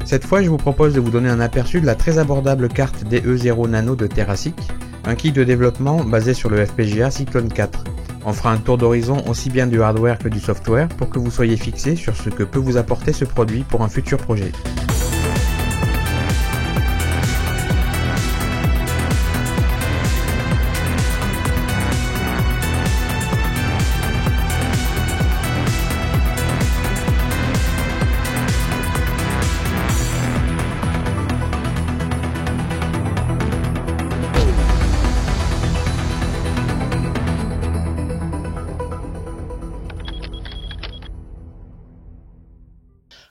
Cette fois, je vous propose de vous donner un aperçu de la très abordable carte DE0 Nano de TerraSiC, un kit de développement basé sur le FPGA Cyclone 4. On fera un tour d'horizon aussi bien du hardware que du software pour que vous soyez fixés sur ce que peut vous apporter ce produit pour un futur projet.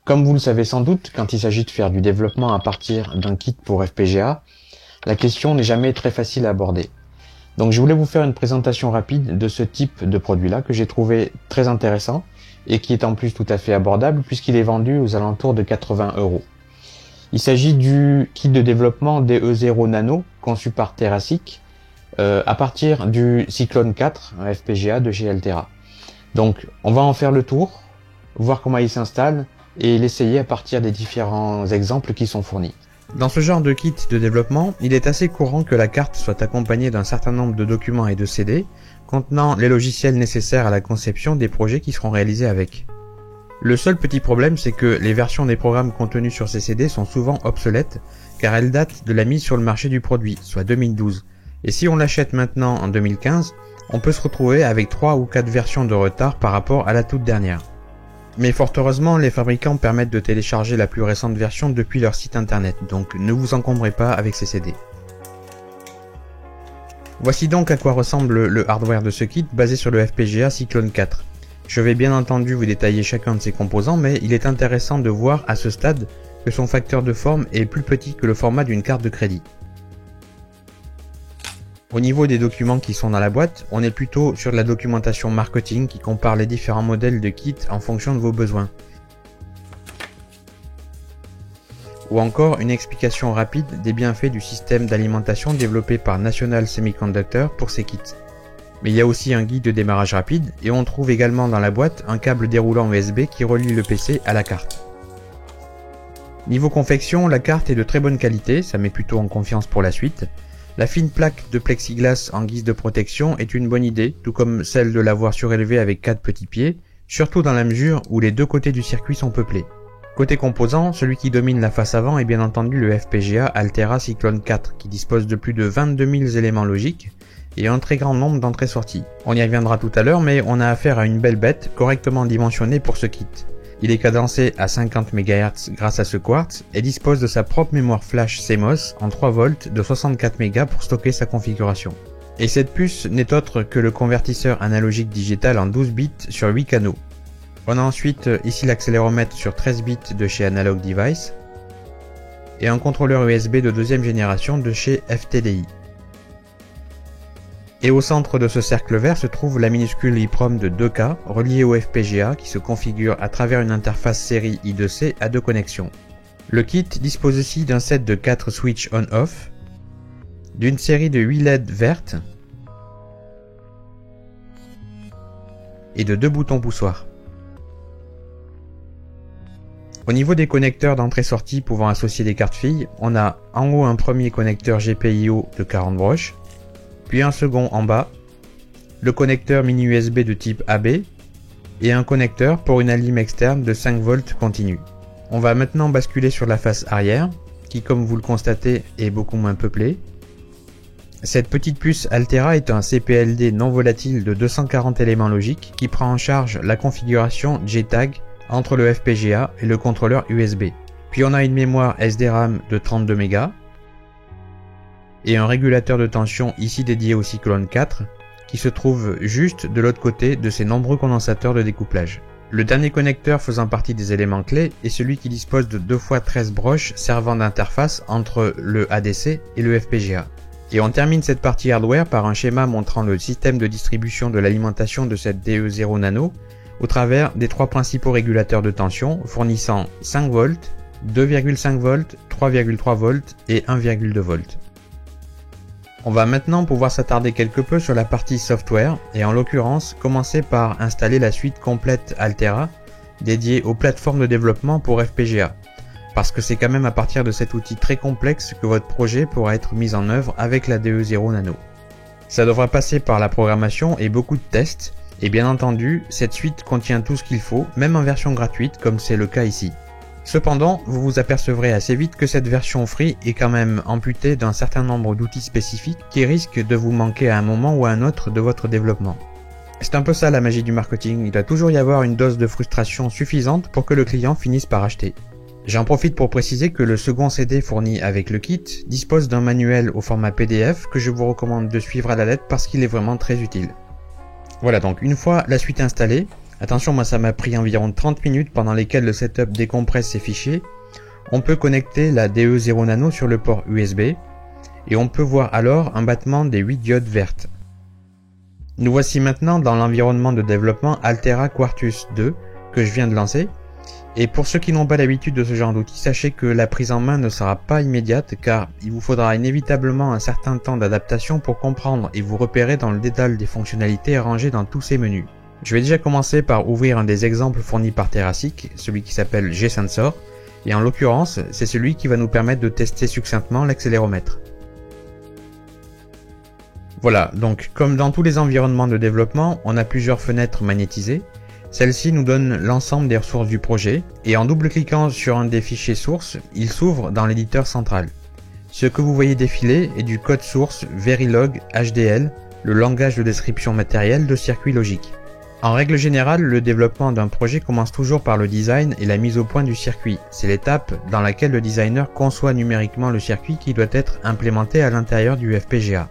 Comme vous le savez sans doute, quand il s'agit de faire du développement à partir d'un kit pour FPGA, la question n'est jamais très facile à aborder. Donc je voulais vous faire une présentation rapide de ce type de produit-là que j'ai trouvé très intéressant et qui est en plus tout à fait abordable puisqu'il est vendu aux alentours de 80 €. Il s'agit du kit de développement DE0 Nano conçu par TerraSiC à partir du Cyclone 4, un FPGA de chez Altera. Donc on va en faire le tour, voir comment il s'installe et l'essayer à partir des différents exemples qui sont fournis. Dans ce genre de kit de développement, il est assez courant que la carte soit accompagnée d'un certain nombre de documents et de CD contenant les logiciels nécessaires à la conception des projets qui seront réalisés avec. Le seul petit problème, c'est que les versions des programmes contenus sur ces CD sont souvent obsolètes car elles datent de la mise sur le marché du produit, soit 2012. Et si on l'achète maintenant en 2015, on peut se retrouver avec 3 ou 4 versions de retard par rapport à la toute dernière. Mais fort heureusement, les fabricants permettent de télécharger la plus récente version depuis leur site internet, donc ne vous encombrez pas avec ces CD. Voici donc à quoi ressemble le hardware de ce kit basé sur le FPGA Cyclone 4. Je vais bien entendu vous détailler chacun de ses composants, mais il est intéressant de voir à ce stade que son facteur de forme est plus petit que le format d'une carte de crédit. Au niveau des documents qui sont dans la boîte, on est plutôt sur de la documentation marketing qui compare les différents modèles de kits en fonction de vos besoins. Ou encore une explication rapide des bienfaits du système d'alimentation développé par National Semiconductor pour ces kits. Mais il y a aussi un guide de démarrage rapide et on trouve également dans la boîte un câble déroulant USB qui relie le PC à la carte. Niveau confection, la carte est de très bonne qualité, ça met plutôt en confiance pour la suite. La fine plaque de plexiglas en guise de protection est une bonne idée, tout comme celle de l'avoir surélevée avec 4 petits pieds, surtout dans la mesure où les deux côtés du circuit sont peuplés. Côté composant, celui qui domine la face avant est bien entendu le FPGA Altera Cyclone 4, qui dispose de plus de 22 000 éléments logiques et un très grand nombre d'entrées-sorties. On y reviendra tout à l'heure, mais on a affaire à une belle bête, correctement dimensionnée pour ce kit. Il est cadencé à 50 MHz grâce à ce quartz et dispose de sa propre mémoire flash CMOS en 3 volts de 64 MB pour stocker sa configuration. Et cette puce n'est autre que le convertisseur analogique digital en 12 bits sur 8 canaux. On a ensuite ici l'accéléromètre sur 13 bits de chez Analog Device et un contrôleur USB de deuxième génération de chez FTDI. Et au centre de ce cercle vert se trouve la minuscule EEPROM de 2K reliée au FPGA qui se configure à travers une interface série I2C à 2 connexions. Le kit dispose aussi d'un set de 4 switches on-off, d'une série de 8 LED vertes et de 2 boutons poussoirs. Au niveau des connecteurs d'entrée-sortie pouvant associer des cartes filles, on a en haut un premier connecteur GPIO de 40 broches, puis un second en bas, le connecteur mini USB de type AB et un connecteur pour une alim externe de 5 volts continu. On va maintenant basculer sur la face arrière, qui comme vous le constatez est beaucoup moins peuplée. Cette petite puce Altera est un CPLD non volatile de 240 éléments logiques qui prend en charge la configuration JTAG entre le FPGA et le contrôleur USB. Puis on a une mémoire SDRAM de 32 Mb et un régulateur de tension ici dédié au Cyclone 4 qui se trouve juste de l'autre côté de ces nombreux condensateurs de découplage. Le dernier connecteur faisant partie des éléments clés est celui qui dispose de 2 x 13 broches servant d'interface entre le ADC et le FPGA. Et on termine cette partie hardware par un schéma montrant le système de distribution de l'alimentation de cette DE0 Nano au travers des 3 principaux régulateurs de tension fournissant 5 volts, 2,5 volts, 3,3 volts et 1,2 volts. On va maintenant pouvoir s'attarder quelque peu sur la partie software et en l'occurrence commencer par installer la suite complète Altera dédiée aux plateformes de développement pour FPGA. parce que c'est quand même à partir de cet outil très complexe que votre projet pourra être mis en œuvre avec la DE0 Nano. Ça devra passer par la programmation et beaucoup de tests, et bien entendu, cette suite contient tout ce qu'il faut, même en version gratuite comme c'est le cas ici. Cependant, vous vous apercevrez assez vite que cette version free est quand même amputée d'un certain nombre d'outils spécifiques qui risquent de vous manquer à un moment ou à un autre de votre développement. C'est un peu ça la magie du marketing, il doit toujours y avoir une dose de frustration suffisante pour que le client finisse par acheter. J'en profite pour préciser que le second CD fourni avec le kit dispose d'un manuel au format PDF que je vous recommande de suivre à la lettre parce qu'il est vraiment très utile. Voilà, donc une fois la suite installée, attention, moi ça m'a pris environ 30 minutes pendant lesquelles le setup décompresse ses fichiers, on peut connecter la DE0 Nano sur le port USB et on peut voir alors un battement des 8 diodes vertes. Nous voici maintenant dans l'environnement de développement Altera Quartus 2 que je viens de lancer. Et pour ceux qui n'ont pas l'habitude de ce genre d'outil, sachez que la prise en main ne sera pas immédiate car il vous faudra inévitablement un certain temps d'adaptation pour comprendre et vous repérer dans le dédale des fonctionnalités rangées dans tous ces menus. Je vais déjà commencer par ouvrir un des exemples fournis par Terasic, celui qui s'appelle G-Sensor, et en l'occurrence, c'est celui qui va nous permettre de tester succinctement l'accéléromètre. Voilà, donc comme dans tous les environnements de développement, on a plusieurs fenêtres magnétisées. Celle-ci nous donne l'ensemble des ressources du projet, et en double-cliquant sur un des fichiers sources, il s'ouvre dans l'éditeur central. Ce que vous voyez défiler est du code source Verilog HDL, le langage de description matérielle de circuits logiques. En règle générale, le développement d'un projet commence toujours par le design et la mise au point du circuit. C'est l'étape dans laquelle le designer conçoit numériquement le circuit qui doit être implémenté à l'intérieur du FPGA.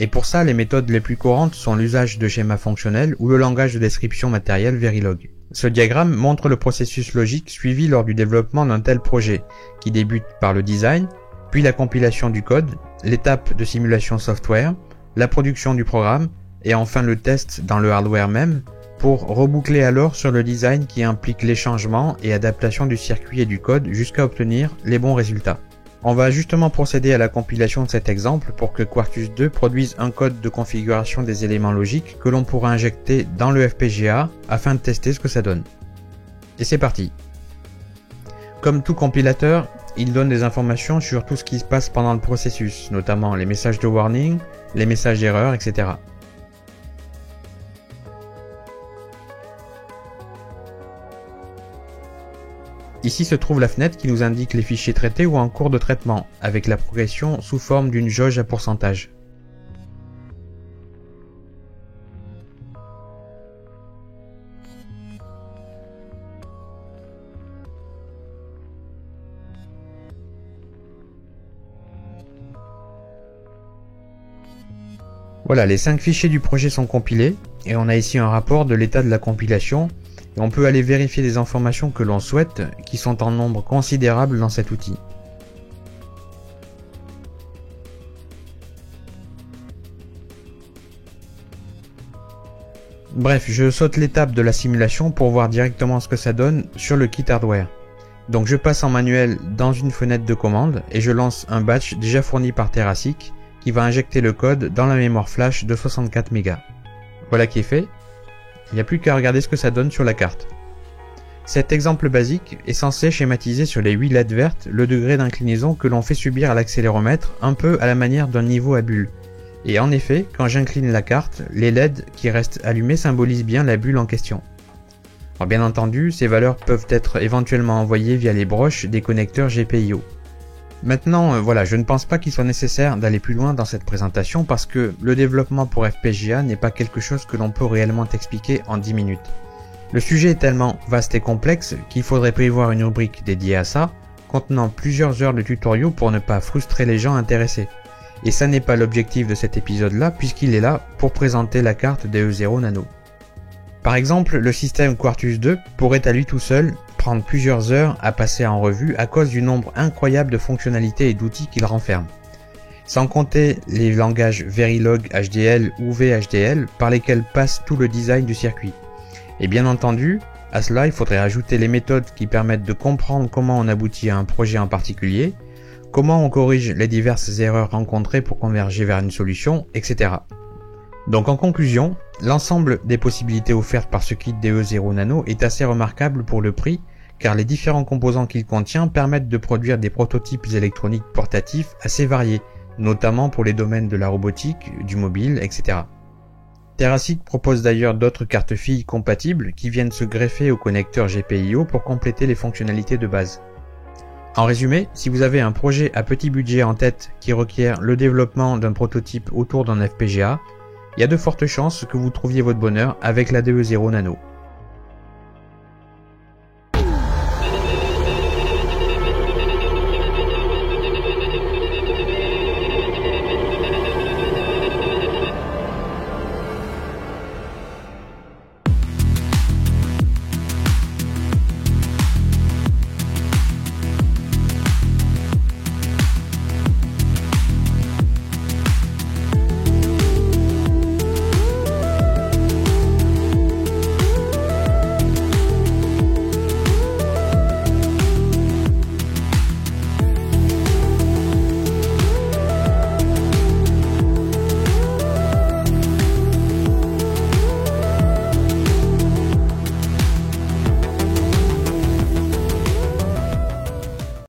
Et pour ça, les méthodes les plus courantes sont l'usage de schémas fonctionnels ou le langage de description matérielle Verilog. Ce diagramme montre le processus logique suivi lors du développement d'un tel projet, qui débute par le design, puis la compilation du code, l'étape de simulation software, la production du programme, et enfin le test dans le hardware même, pour reboucler alors sur le design qui implique les changements et adaptation du circuit et du code jusqu'à obtenir les bons résultats. On va justement procéder à la compilation de cet exemple pour que Quartus 2 produise un code de configuration des éléments logiques que l'on pourra injecter dans le FPGA afin de tester ce que ça donne. Et c'est parti. Comme tout compilateur, il donne des informations sur tout ce qui se passe pendant le processus, notamment les messages de warning, les messages d'erreur, etc. Ici se trouve la fenêtre qui nous indique les fichiers traités ou en cours de traitement, avec la progression sous forme d'une jauge à pourcentage. Voilà, les 5 fichiers du projet sont compilés, et on a ici un rapport de l'état de la compilation, et on peut aller vérifier des informations que l'on souhaite, qui sont en nombre considérable dans cet outil. Bref, je saute l'étape de la simulation pour voir directement ce que ça donne sur le kit hardware. Donc je passe en manuel dans une fenêtre de commande et je lance un batch déjà fourni par Terasic qui va injecter le code dans la mémoire flash de 64 Go. Voilà qui est fait. Il n'y a plus qu'à regarder ce que ça donne sur la carte. Cet exemple basique est censé schématiser sur les 8 LED vertes le degré d'inclinaison que l'on fait subir à l'accéléromètre, un peu à la manière d'un niveau à bulle. Et en effet, quand j'incline la carte, les LED qui restent allumés symbolisent bien la bulle en question. Alors bien entendu, ces valeurs peuvent être éventuellement envoyées via les broches des connecteurs GPIO. Maintenant, voilà, je ne pense pas qu'il soit nécessaire d'aller plus loin dans cette présentation parce que le développement pour FPGA n'est pas quelque chose que l'on peut réellement expliquer en 10 minutes. Le sujet est tellement vaste et complexe qu'il faudrait prévoir une rubrique dédiée à ça, contenant plusieurs heures de tutoriaux pour ne pas frustrer les gens intéressés. Et ça n'est pas l'objectif de cet épisode-là puisqu'il est là pour présenter la carte DE0 Nano. Par exemple, le système Quartus 2 pourrait à lui tout seul prendre plusieurs heures à passer en revue à cause du nombre incroyable de fonctionnalités et d'outils qu'il renferme. Sans compter les langages Verilog HDL ou VHDL par lesquels passe tout le design du circuit. Et bien entendu, à cela il faudrait ajouter les méthodes qui permettent de comprendre comment on aboutit à un projet en particulier, comment on corrige les diverses erreurs rencontrées pour converger vers une solution, etc. Donc en conclusion, l'ensemble des possibilités offertes par ce kit DE0 Nano est assez remarquable pour le prix, car les différents composants qu'il contient permettent de produire des prototypes électroniques portatifs assez variés, notamment pour les domaines de la robotique, du mobile, etc. TeraSiC propose d'ailleurs d'autres cartes filles compatibles qui viennent se greffer au connecteur GPIO pour compléter les fonctionnalités de base. En résumé, si vous avez un projet à petit budget en tête qui requiert le développement d'un prototype autour d'un FPGA, il y a de fortes chances que vous trouviez votre bonheur avec la DE0 Nano.